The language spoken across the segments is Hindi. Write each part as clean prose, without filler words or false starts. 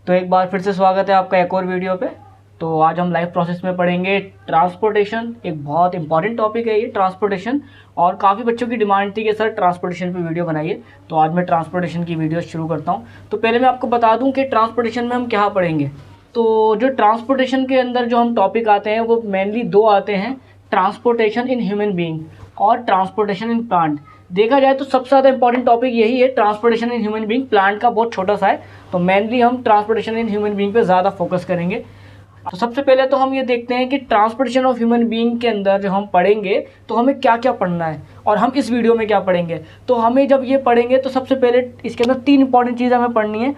तो एक बार फिर से स्वागत है आपका एक और वीडियो पे। तो आज हम लाइफ प्रोसेस में पढ़ेंगे ट्रांसपोर्टेशन। एक बहुत इंपॉर्टेंट टॉपिक है ये ट्रांसपोर्टेशन, और काफ़ी बच्चों की डिमांड थी कि सर ट्रांसपोर्टेशन पे वीडियो बनाइए। तो आज मैं ट्रांसपोर्टेशन की वीडियो शुरू करता हूँ। तो पहले मैं आपको बता दूँ कि ट्रांसपोर्टेशन में हम क्या पढ़ेंगे। तो जो ट्रांसपोर्टेशन के अंदर जो हम टॉपिक आते हैं वो मेनली दो आते हैं, ट्रांसपोर्टेशन इन ह्यूमन बीइंग और ट्रांसपोर्टेशन इन प्लांट। देखा जाए तो सबसे ज़्यादा इंपॉर्टेंट टॉपिक यही है, transportation in human being. Plant का बहुत छोटा सा है, तो मेनली हम ट्रांसपोर्टेशन इन ह्यूमन बीइंग पे ज़्यादा फोकस करेंगे। तो सबसे पहले तो हम ये देखते हैं कि ट्रांसपोर्टेशन ऑफ ह्यूमन बीइंग के अंदर जो हम पढ़ेंगे तो हमें क्या क्या पढ़ना है और हम इस वीडियो में क्या पढ़ेंगे। तो हमें जब ये पढ़ेंगे तो सबसे पहले इसके अंदर तीन इंपॉर्टेंट चीज़ हमें पढ़नी है।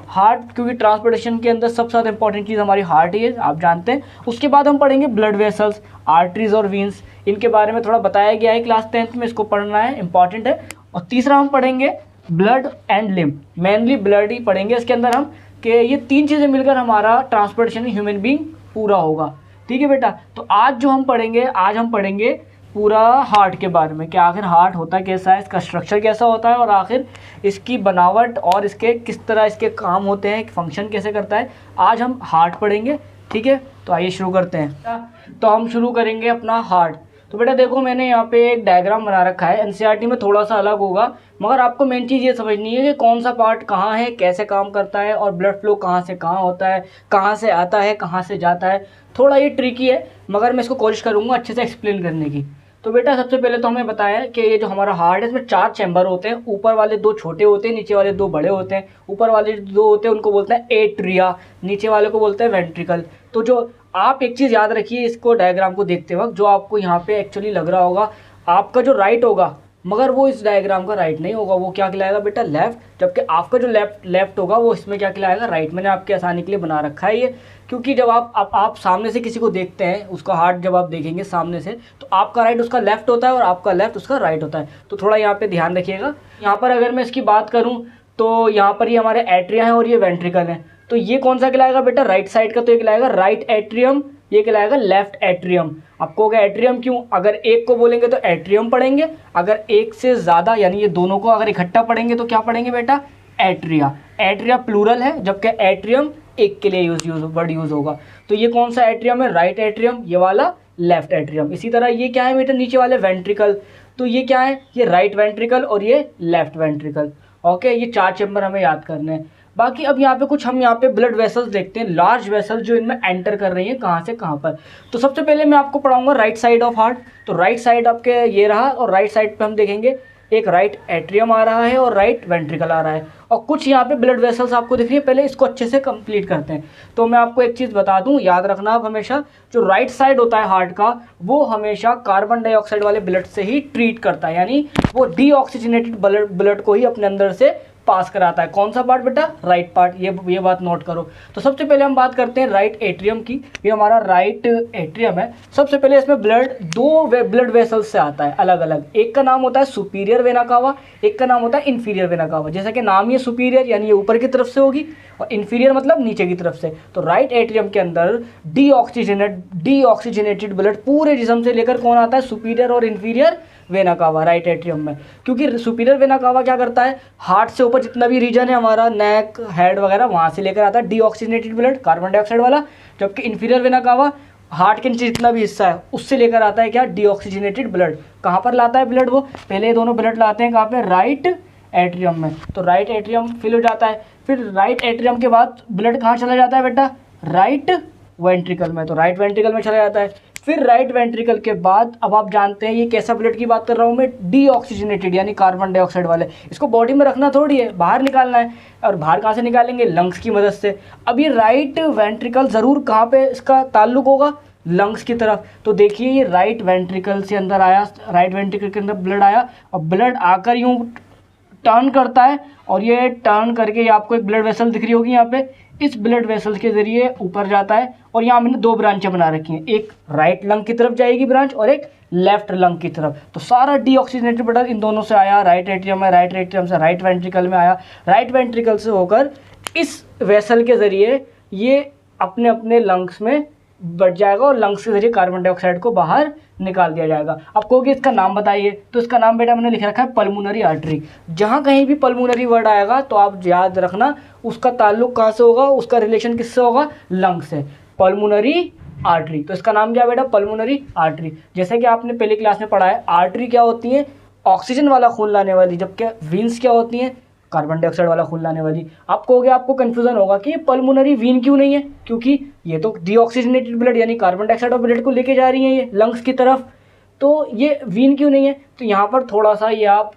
हार्ट, क्योंकि ट्रांसपोर्टेशन के अंदर सबसे ज़्यादा इंपॉर्टेंट चीज़ हमारी हार्ट ही है, आप जानते हैं। उसके बाद हम पढ़ेंगे ब्लड वेसल्स, आर्टरीज और वीन्स। इनके बारे में थोड़ा बताया गया है क्लास 10th में, इसको पढ़ना है, इंपॉर्टेंट है। और तीसरा हम पढ़ेंगे blood and lymph, mainly blood ही पढ़ेंगे इसके अंदर हम, कि ये तीन चीज़ें मिलकर हमारा ट्रांसपोर्टेशन ह्यूमन बीइंग पूरा होगा। ठीक है बेटा। तो आज जो हम पढ़ेंगे, आज हम पढ़ेंगे पूरा हार्ट के बारे में कि आखिर हार्ट होता कैसा है, इसका स्ट्रक्चर कैसा होता है और आखिर इसकी बनावट और इसके किस तरह इसके काम होते हैं, फंक्शन कैसे करता है। आज हम हार्ट पढ़ेंगे। ठीक है, तो आइए शुरू करते हैं। तो हम शुरू करेंगे अपना हार्ट। तो बेटा देखो, मैंने यहाँ पे एक डायग्राम बना रखा है। एनसीईआरटी में थोड़ा सा अलग होगा, मगर आपको मेन चीज़ ये समझनी है कि कौन सा पार्ट कहाँ है, कैसे काम करता है और ब्लड फ्लो कहाँ से कहाँ होता है, कहाँ से आता है, कहाँ से जाता है। थोड़ा ये ट्रिकी है, मगर मैं इसको कोशिश करूँगा अच्छे से एक्सप्लेन करने की। तो बेटा सबसे पहले तो हमें बताया कि ये जो हमारा हार्ट है इसमें 4 चैम्बर होते हैं। ऊपर वाले 2 छोटे होते हैं, नीचे वाले 2 बड़े होते हैं। ऊपर वाले 2 होते हैं उनको बोलते हैं एट्रिया, नीचे वाले को बोलते हैं वेंट्रिकल। तो जो आप एक चीज़ याद रखिए इसको डायग्राम को देखते वक्त, जो आपको यहाँ पे एक्चुअली लग रहा होगा आपका जो राइट होगा, मगर वो इस डायग्राम का राइट नहीं होगा, वो क्या कहलाएगा बेटा, लेफ्ट। जबकि आपका जो लेफ्ट होगा वो इसमें क्या कहलाएगा, राइट। मैंने आपके आसानी के लिए बना रखा है ये, क्योंकि जब आप सामने से किसी को देखते हैं, उसका हार्ट जब आप देखेंगे सामने से, तो आपका राइट उसका लेफ्ट होता है और आपका लेफ्ट उसका राइट होता है। तो थोड़ा यहाँ पे ध्यान रखिएगा। यहाँ पर अगर मैं इसकी बात करूँ तो यहाँ पर ये हमारे एट्रिया हैं और ये वेंट्रिकल हैं। तो ये कौन सा कहलाएगा बेटा, राइट साइड का, तो ये कहलाएगा राइट एट्रियम, ये कहलाएगा लेफ्ट एट्रियम। आपको होगा एट्रियम क्यों, अगर एक को बोलेंगे तो एट्रियम पढ़ेंगे, अगर एक से ज़्यादा यानी ये दोनों को अगर इकट्ठा पढ़ेंगे तो क्या पढ़ेंगे बेटा, एट्रिया। एट्रिया प्लूरल है, जबकि एट्रियम एक के लिए वर्ड यूज़ होगा। तो ये कौन सा एट्रियम है, राइट एट्रियम, ये वाला लेफ्ट एट्रियम। इसी तरह ये क्या है बेटा, नीचे वाले वेंट्रिकल, तो ये क्या है, ये राइट वेंट्रिकल और ये लेफ्ट वेंट्रिकल। ओके, ये 4 चैम्बर हमें याद करने हैं। बाकी अब यहाँ पे कुछ हम यहाँ पे ब्लड वेसल्स देखते हैं, लार्ज वेसल्स जो इनमें एंटर कर रही हैं कहाँ से कहाँ पर। तो सबसे पहले मैं आपको पढ़ाऊंगा राइट साइड ऑफ हार्ट। तो राइट साइड आपके ये रहा, और राइट साइड पे हम देखेंगे एक राइट एट्रियम आ रहा है और राइट वेंट्रिकल आ रहा है, और कुछ यहाँ पे ब्लड वेसल्स आपको दिख रही है। पहले इसको अच्छे से कंप्लीट करते हैं। तो मैं आपको एक चीज़ बता दूं, याद रखना आप हमेशा, जो राइट साइड होता है हार्ट का वो हमेशा कार्बन डाइऑक्साइड वाले ब्लड से ही ट्रीट करता है, यानी वो डीऑक्सीजनेटेड ब्लड को ही अपने अंदर से पास कराता है। कौन सा पार्ट बेटा, राइट पार्ट। ये बात नोट करो। तो सबसे पहले हम बात करते हैं राइट एट्रियम की। ये हमारा राइट एट्रियम है। सबसे पहले इसमें ब्लड 2 ब्लड वेसल्स से आता है अलग अलग। एक का नाम होता है सुपीरियर वेना कावा, एक का नाम होता है इन्फीरियर वेना कावा। जैसा कि नाम ही सुपीरियर यानी ये ऊपर की तरफ से होगी, और इन्फीरियर मतलब नीचे की तरफ से। तो राइट एट्रियम के अंदर डीऑक्सीजनेटेड ब्लड पूरे जिस्म से लेकर कौन आता है, सुपीरियर और inferior vena cava right atrium में। क्योंकि सुपीरियर वेना कावा क्या करता है, हार्ट से ऊपर जितना भी रीजन है हमारा, नेक, हेड वगैरह, वहाँ से लेकर आता है डीऑक्सीजनेटेड ब्लड, कार्बन डाइऑक्साइड वाला। जबकि इन्फीरियर वेना कावा हार्ट के नीचे जितना भी हिस्सा है उससे लेकर आता है क्या, डीऑक्सीजनेटेड ब्लड। कहाँ पर लाता है ब्लड, वो पहले ये दोनों ब्लड लाते हैं कहाँ पे, राइट एट्रियम में। तो राइट एट्रियम फिल हो जाता है। फिर राइट एट्रियम के बाद ब्लड कहाँ चला जाता है बेटा, राइट वेंट्रिकल में। तो राइट वेंट्रिकल में चला जाता है। फिर राइट वेंट्रिकल के बाद, अब आप जानते हैं ये कैसा ब्लड की बात कर रहा हूँ मैं, डीऑक्सीजनेटेड यानी कार्बन डाइऑक्साइड वाले। इसको बॉडी में रखना थोड़ी है, बाहर निकालना है। और बाहर कहाँ से निकालेंगे, लंग्स की मदद से। अब ये राइट वेंट्रिकल ज़रूर कहाँ पे इसका ताल्लुक होगा, लंग्स की तरफ। तो देखिए ये राइट वेंट्रिकल से अंदर आया, राइट वेंट्रिकल के अंदर ब्लड आया, और ब्लड आकर यूँ टर्न करता है, और ये टर्न करके ये आपको एक ब्लड वेसल दिख रही होगी यहाँ पे, इस ब्लड वेसल के ज़रिए ऊपर जाता है। और यहाँ मैंने 2 ब्रांचें बना रखी हैं, एक राइट लंग की तरफ जाएगी ब्रांच और एक लेफ्ट लंग की तरफ। तो सारा डीऑक्सीजनेटेड ब्लड इन दोनों से आया, राइट एट्रियम में, राइट एट्रियम से राइट वेंट्रिकल में आया, राइट वेंट्रिकल से होकर इस वेसल के ज़रिए ये अपने अपने लंग्स में बढ़ जाएगा और लंग्स के जरिए कार्बन डाइऑक्साइड को बाहर निकाल दिया जाएगा। अब कहोगे इसका नाम बताइए, तो इसका नाम बेटा मैंने लिख रखा है पल्मोनरी आर्टरी। जहाँ कहीं भी पल्मोनरी वर्ड आएगा तो आप याद रखना उसका ताल्लुक कहाँ से होगा, उसका रिलेशन किससे होगा, लंग्स से। पल्मोनरी आर्टरी, तो इसका नाम क्या बेटा, पल्मोनरी आर्टरी। जैसे कि आपने पहली क्लास में पढ़ा है, आर्टरी क्या होती है, ऑक्सीजन वाला खून लाने वाली, जबकि वीन्स क्या होती हैं, कार्बन डाइऑक्साइड वाला खून लाने वाली। आप कहोगे, आपको कंफ्यूजन होगा कि ये पल्मोनरी वीन क्यों नहीं है, क्योंकि ये तो डीऑक्सीजनेटेड ब्लड यानी कार्बन डाइऑक्साइड और ब्लड को लेके जा रही है ये लंग्स की तरफ, तो ये वीन क्यों नहीं है। तो यहाँ पर थोड़ा सा ये आप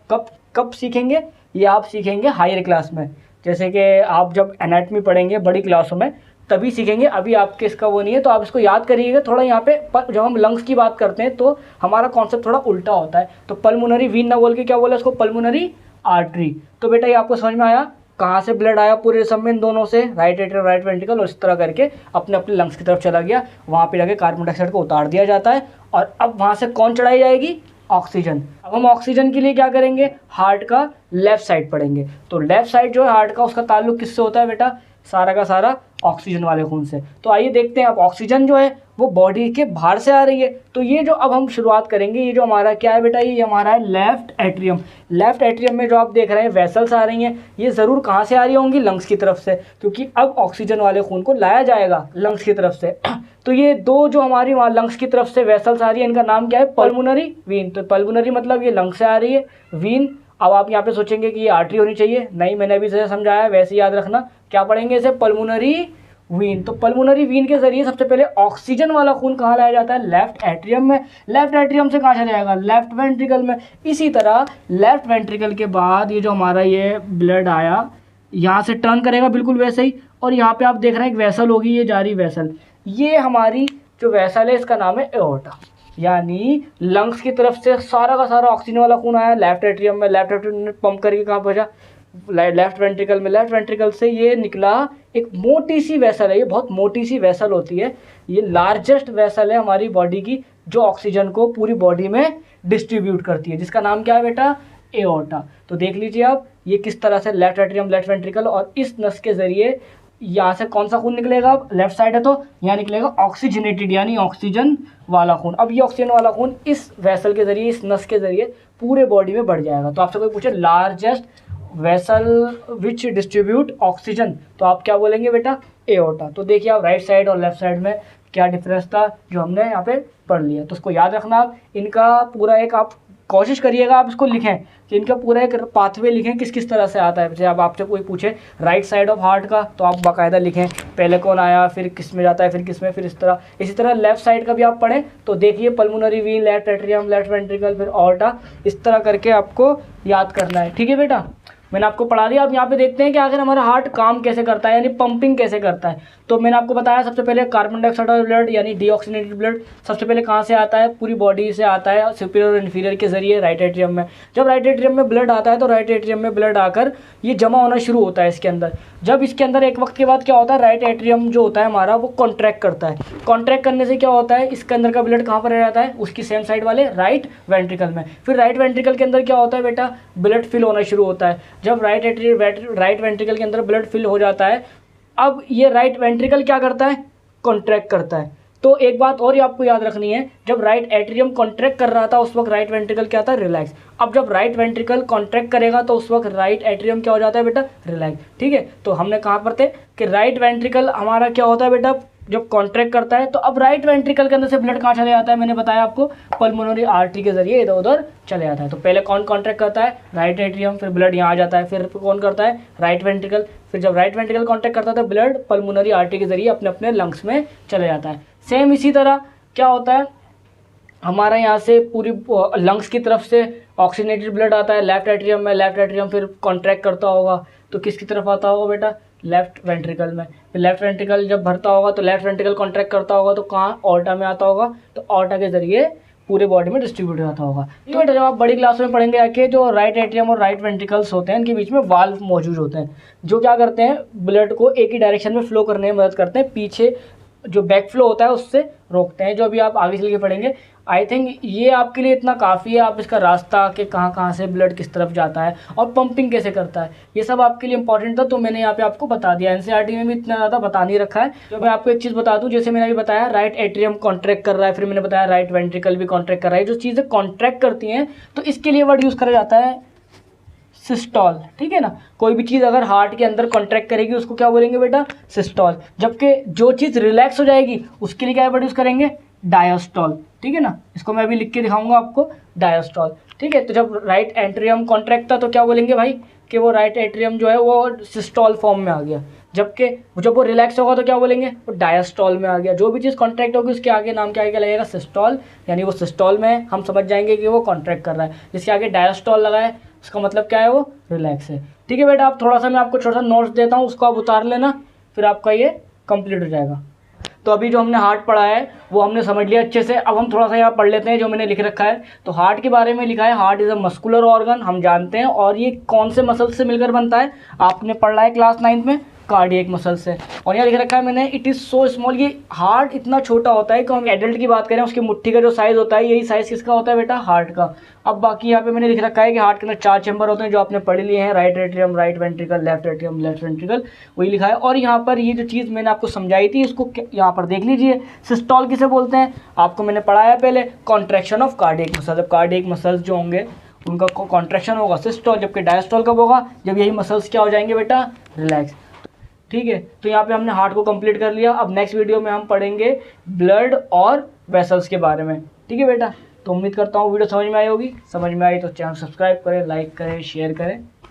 कब सीखेंगे, ये आप सीखेंगे हायर क्लास में, जैसे कि आप जब एनाटॉमी पढ़ेंगे बड़ी क्लासों में तभी सीखेंगे, अभी आपके इसका वो नहीं है। तो आप इसको याद करिएगा थोड़ा। यहाँ पे जब हम लंग्स की बात करते हैं तो हमारा कॉन्सेप्ट थोड़ा उल्टा होता है। तो पल्मोनरी वीन ना बोल के क्या बोला इसको, पल्मोनरी आर्टरी। तो बेटा ये आपको समझ में आया, कहाँ से ब्लड आया पूरे सब में, इन दोनों से, राइट एट्रियम राइट वेंट्रिकल, और इस तरह करके अपने अपने लंग्स की तरफ चला गया। वहाँ पे जाके कार्बन डाइऑक्साइड को उतार दिया जाता है और अब वहाँ से कौन चढ़ाई जाएगी, ऑक्सीजन। अब हम ऑक्सीजन के लिए क्या करेंगे, हार्ट का लेफ्ट साइड पढ़ेंगे। तो लेफ्ट साइड जो है हार्ट का, उसका ताल्लुक किससे होता है बेटा, सारा का सारा ऑक्सीजन वाले खून से। तो आइए देखते हैं, अब ऑक्सीजन जो है वो बॉडी के बाहर से आ रही है। तो ये जो अब हम शुरुआत करेंगे, ये जो हमारा क्या है बेटा, ये हमारा है लेफ्ट एट्रियम। लेफ्ट एट्रियम में जो आप देख रहे हैं वेसल्स आ रही हैं, ये ज़रूर कहाँ से आ रही होंगी, लंग्स की तरफ से, क्योंकि अब ऑक्सीजन वाले खून को लाया जाएगा लंग्स की तरफ से। तो ये दो जो हमारी वहाँ लंग्स की तरफ से वेसल्स आ रही है, इनका नाम क्या है, पल्मोनरी वीन। तो पल्मोनरी मतलब ये लंग्स से आ रही है, वीन। अब आप यहाँ पे सोचेंगे कि ये आर्टरी होनी चाहिए, नहीं, मैंने अभी से समझाया, वैसे याद रखना। क्या पढ़ेंगे इसे, पल्मोनरी वीन। तो पल्मोनरी वीन के जरिए सबसे पहले ऑक्सीजन वाला खून कहाँ लाया जाता है, लेफ्ट एट्रियम में। लेफ्ट एट्रियम से कहाँ चला जाएगा, लेफ्ट वेंट्रिकल में। इसी तरह लेफ्ट वेंट्रिकल के बाद ये जो हमारा ये ब्लड आया, यहाँ से टर्न करेगा बिल्कुल वैसे ही, और यहाँ पे आप देख रहे हैं एक वेसल होगी, ये जा रही वेसल। ये हमारी जो वेसल है इसका नाम है एओर्टा, यानी लंग्स की तरफ से सारा का सारा ऑक्सीजन वाला खून आया लेफ्ट एट्रियम में। लेफ्ट एट्रियम ने पंप करके कहाँ पहुँचा, लेफ्ट वेंट्रिकल में। लेफ्ट वेंट्रिकल से ये निकला, एक मोटी सी वेसल है, ये बहुत मोटी सी वेसल होती है, ये लार्जेस्ट वेसल है हमारी बॉडी की, जो ऑक्सीजन को पूरी बॉडी में डिस्ट्रीब्यूट करती है, जिसका नाम क्या है बेटा, एओर्टा। तो देख लीजिए आप, ये किस तरह से लेफ्ट एट्रियम लेफ्ट वेंट्रिकल, और इस नस के जरिए यहाँ से कौन सा खून निकलेगा, अब लेफ्ट साइड है तो यहाँ निकलेगा ऑक्सीजनेटेड यानी ऑक्सीजन वाला खून। अब ये ऑक्सीजन वाला खून इस वेसल के जरिए, इस नस के जरिए पूरे बॉडी में बढ़ जाएगा। तो आपसे कोई पूछे लार्जेस्ट वेसल विच डिस्ट्रीब्यूट ऑक्सीजन, तो आप क्या बोलेंगे बेटा, एओर्टा। तो देखिए आप राइट साइड और लेफ्ट साइड में क्या डिफरेंस था जो हमने यहाँ पे पढ़ लिया। तो उसको याद रखना आप, इनका पूरा एक आप कोशिश करिएगा आप इसको लिखें कि इनका पूरा एक पाथवे लिखें किस किस तरह से आता है। जैसे अब आपसे कोई पूछे राइट साइड ऑफ हार्ट का, तो आप बाकायदा लिखें पहले कौन आया, फिर किस में जाता है, फिर किस में, फिर इस तरह। इसी तरह लेफ्ट साइड का भी आप पढ़ें तो देखिए pulmonary Wien, left atrium, left ventricle, फिर ऑर्टा, इस तरह करके आपको याद करना है। ठीक है बेटा, मैंने आपको पढ़ा दिया। अब यहाँ पे देखते हैं कि आखिर हमारा हार्ट काम कैसे करता है, यानी पंपिंग कैसे करता है। तो मैंने आपको बताया सबसे पहले कार्बन डाइऑक्साइड और ब्लड यानी डीऑक्सीनेटेड ब्लड सबसे पहले कहाँ से आता है, पूरी बॉडी से आता है, सुपीरियर और इन्फीरियर के जरिए राइट एट्रियम में। जब राइट एट्रियम में ब्लड आता है तो राइट एट्रियम में ब्लड आकर ये जमा होना शुरू होता है इसके अंदर। जब इसके अंदर एक वक्त के बाद क्या होता है, राइट एट्रियम जो होता है हमारा वो कॉन्ट्रैक्ट करता है। कॉन्ट्रैक्ट करने से क्या होता है, इसके अंदर का ब्लड कहाँ पर रह जाता है, उसकी सेम साइड वाले राइट वेंट्रिकल में। फिर राइट वेंट्रिकल के अंदर क्या होता है बेटा, ब्लड फिल होना शुरू होता है। जब राइट वेंट्रिकल के अंदर ब्लड फिल हो जाता है, अब ये राइट वेंट्रिकल क्या करता है, कॉन्ट्रैक्ट करता है। तो एक बात और ही आपको याद रखनी है, जब राइट एट्रियम कॉन्ट्रैक्ट कर रहा था उस वक्त राइट वेंट्रिकल क्या था, रिलैक्स। अब जब राइट वेंट्रिकल कॉन्ट्रैक्ट करेगा तो उस वक्त राइट एट्रियम क्या हो जाता है बेटा, रिलैक्स। ठीक है, तो हमने कहाँ पर थे कि राइट वेंट्रिकल हमारा क्या होता है बेटा, जब कॉन्ट्रैक्ट करता है तो अब राइट वेंट्रिकल के अंदर से ब्लड कहाँ चले जाता है, मैंने बताया आपको पल्मोनरी आर्टरी के जरिए इधर उधर चले जाता है। तो पहले कौन कॉन्ट्रैक्ट करता है, राइट एट्रियम, फिर ब्लड यहाँ आ जाता है, फिर कौन करता है, राइट वेंट्रिकल। फिर जब राइट वेंट्रिकल कॉन्ट्रैक्ट करता है तो ब्लड पल्मोनरी आर्टरी के जरिए अपने अपने लंग्स में चले जाता है। सेम इसी तरह क्या होता है, हमारा यहाँ से पूरी लंग्स की तरफ से ऑक्सीजनेटेड ब्लड आता है लेफ्ट एट्रियम में। लेफ्ट एट्रियम फिर कॉन्ट्रैक्ट करता होगा तो किसकी तरफ आता होगा बेटा, लेफ्ट वेंट्रिकल में। फिर लेफ्ट वेंट्रिकल जब भरता होगा तो लेफ्ट वेंट्रिकल कॉन्ट्रैक्ट करता होगा तो कहाँ, ऑर्टा में आता होगा, तो ऑर्टा के जरिए पूरे बॉडी में डिस्ट्रीब्यूट हो जाता होगा। ये बेटा जब आप बड़ी क्लास में पढ़ेंगे आके, जो राइट एट्रियम और राइट वेंट्रिकल्स होते हैं इनके बीच में वाल्व मौजूद होते हैं, जो क्या करते हैं, ब्लड को एक ही डायरेक्शन में फ्लो करने में मदद करते हैं, पीछे जो बैक फ्लो होता है उससे रोकते हैं, जो अभी आप आगे चल के पढ़ेंगे। आई थिंक ये आपके लिए इतना काफ़ी है, आप इसका रास्ता कि कहाँ कहाँ से ब्लड किस तरफ जाता है और पंपिंग कैसे करता है, ये सब आपके लिए इंपॉर्टेंट था, तो मैंने यहाँ पे आपको बता दिया। एनसीईआरटी में भी इतना ज़्यादा बता नहीं रखा है। तो मैं आपको एक चीज़ बता दूँ, जैसे मैंने अभी बताया राइट एट्रियम कॉन्ट्रैक्ट कर रहा है, फिर मैंने बताया राइट वेंट्रिकल भी कॉन्ट्रैक्ट कर रहा है। जो चीज़ें कॉन्ट्रैक्ट करती हैं तो इसके लिए वर्ड यूज़ करा जाता है सिस्टोल, ठीक है ना। कोई भी चीज़ अगर हार्ट के अंदर कॉन्ट्रैक्ट करेगी उसको क्या बोलेंगे बेटा, सिस्टोल। जबकि जो चीज़ रिलैक्स हो जाएगी उसके लिए क्या वर्ड यूज़ करेंगे, डायस्टोल, ठीक है ना। इसको मैं अभी लिख के दिखाऊंगा आपको, डायस्टोल, ठीक है। तो जब राइट एट्रियम कॉन्ट्रैक्ट था तो क्या बोलेंगे भाई कि वो राइट एट्रियम जो है वो सिस्टोल फॉर्म में आ गया। जबकि जब वो रिलैक्स होगा तो क्या बोलेंगे, वो डायस्टोल में आ गया। जो भी चीज़ कॉन्ट्रैक्ट होगी उसके आगे नाम क्या आगे लगेगा, सिस्टोल, यानी वो सिस्टोल में हम समझ जाएंगे कि वो कॉन्ट्रैक्ट कर रहा है। जिसके आगे डायस्टोल लगा है उसका मतलब क्या है, वो रिलैक्स है, ठीक है बेटा। आप थोड़ा सा मैं आपको छोटा सा नोट्स देता हूँ, उसको आप उतार लेना, फिर आपका ये कंप्लीट हो जाएगा। तो अभी जो हमने हार्ट पढ़ा है वो हमने समझ लिया अच्छे से। अब हम थोड़ा सा यहाँ पढ़ लेते हैं जो मैंने लिख रखा है। तो हार्ट के बारे में लिखा है, heart is a muscular organ, हम जानते हैं। और ये कौन से मसल से मिलकर बनता है, आपने पढ़ा है क्लास 9 में, कार्डियक मसल से। और यहाँ लिख रखा है मैंने, इट इज़ सो स्मॉल, ये हार्ट इतना छोटा होता है कि हम एडल्ट की बात करें उसकी मुट्ठी का जो साइज़ होता है, यही साइज़ किसका होता है बेटा, हार्ट का। अब बाकी यहाँ पे मैंने लिख रखा है कि हार्ट के अंदर 4 चैम्बर होते हैं जो आपने पढ़ लिए हैं, right atrium, right ventricle, left atrium, left ventricle, वही लिखा है। और यहाँ पर ये जो चीज़ मैंने आपको समझाई थी इसको यहाँ पर देख लीजिए, सिस्टोल किसे बोलते हैं, आपको मैंने पढ़ाया पहले, कॉन्ट्रैक्शन ऑफ कार्डियक मसल। जब कार्डियक मसल्स जो होंगे उनका कॉन्ट्रैक्शन होगा सिस्टोल, जबकि डायस्टोल कब होगा, जब यही मसल्स क्या हो जाएंगे बेटा, रिलैक्स, ठीक है। तो यहाँ पे हमने हार्ट को कंप्लीट कर लिया। अब नेक्स्ट वीडियो में हम पढ़ेंगे ब्लड और वेसल्स के बारे में, ठीक है बेटा। तो उम्मीद करता हूँ वीडियो समझ में आई होगी। समझ में आई तो चैनल सब्सक्राइब करें, लाइक करें, शेयर करें।